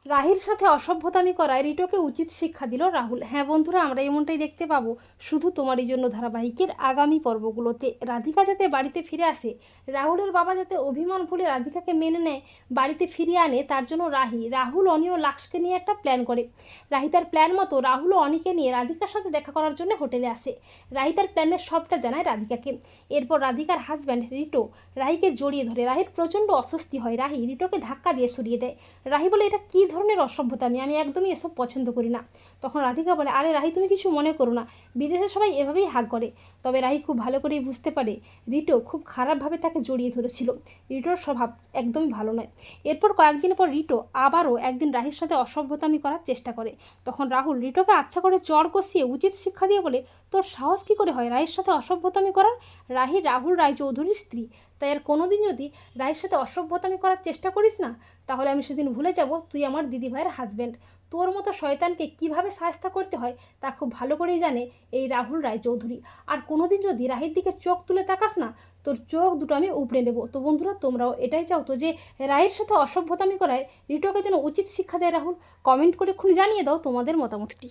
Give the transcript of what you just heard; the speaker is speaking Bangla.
রাহির সাথে অসভ্যতামি করায় রিটোকে উচিত শিক্ষা দিল রাহুল। হ্যাঁ বন্ধুরা, আমরা এমনটাই দেখতে পাবো শুধু তোমারই জন্য ধারাবাহিকের আগামী পর্বগুলোতে। রাধিকা যাতে বাড়িতে ফিরে আসে, রাহুলের বাবা যাতে অভিমান ভুলে রাধিকাকে মেনে নেয়, বাড়িতে ফিরিয়ে আনে, তার জন্য রাহুল অনি ও লাক্সকে নিয়ে একটা প্ল্যান করে। রাহি তার প্ল্যান মতো রাহুল ও অনিকে নিয়ে রাধিকার সাথে দেখা করার জন্য হোটেলে আসে। রাহি তার প্ল্যানের সবটা জানায় রাধিকাকে। এরপর রাধিকার হাজব্যান্ড রিটো রাহিকে জড়িয়ে ধরে। রাহির প্রচণ্ড অস্বস্তি হয়। রাহি রিটোকে ধাক্কা দিয়ে সরিয়ে দেয়। রাহি বলে, এটা কী ধরনের অসভ্যতা, আমি একদমই এসব পছন্দ করি না। তখন রাধিকা বলে, আরে রাহি তুমি কিছু মনে করো না, বিদেশে সবাই এভাবেই হাগ করে। তবে রাহি খুব ভালো করেই বুঝতে পারে রিটো খুব খারাপভাবে তাকে জড়িয়ে ধরেছিল। রিটোর স্বভাব একদমই ভালো নয়। এরপর কয়েকদিন পর রিটো আবারও একদিন রাহির সাথে অসভ্যতামি করার চেষ্টা করে। তখন রাহুল রিটোকে আচ্ছা করে চড় কষিয়ে উচিত শিক্ষা দিয়ে বলে, তোর সাহস কী করে হয় রাহির সাথে অসভ্যতামি করার? রাহি রাহুল রায় চৌধুরীর স্ত্রী, তাই আর কোনোদিন যদি রাহির সাথে অসভ্যতামি করার চেষ্টা করিস না, তাহলে আমি সেদিন ভুলে যাব তুই আমার দিদিভাইয়ের হাজব্যান্ড। তোর মতো শয়তানকে কিভাবে সাহায্য করতে হয় তা খুব ভালো করেই জানে এই রাহুল রায়চৌধুরী। আর কোনোদিন যদি রাহির দিকে চোখ তুলে তাকাস না, তোর চোখ দুটো আমি উপড়ে নেব। তো বন্ধুরা, তোমরাও এটাই চাও তো যে রাহির সাথে অসভ্যতামি করায় রিটোকে যেন উচিত শিক্ষা দেয় রাহুল? কমেন্ট করে খুন জানিয়ে দাও তোমাদের মতামতটি।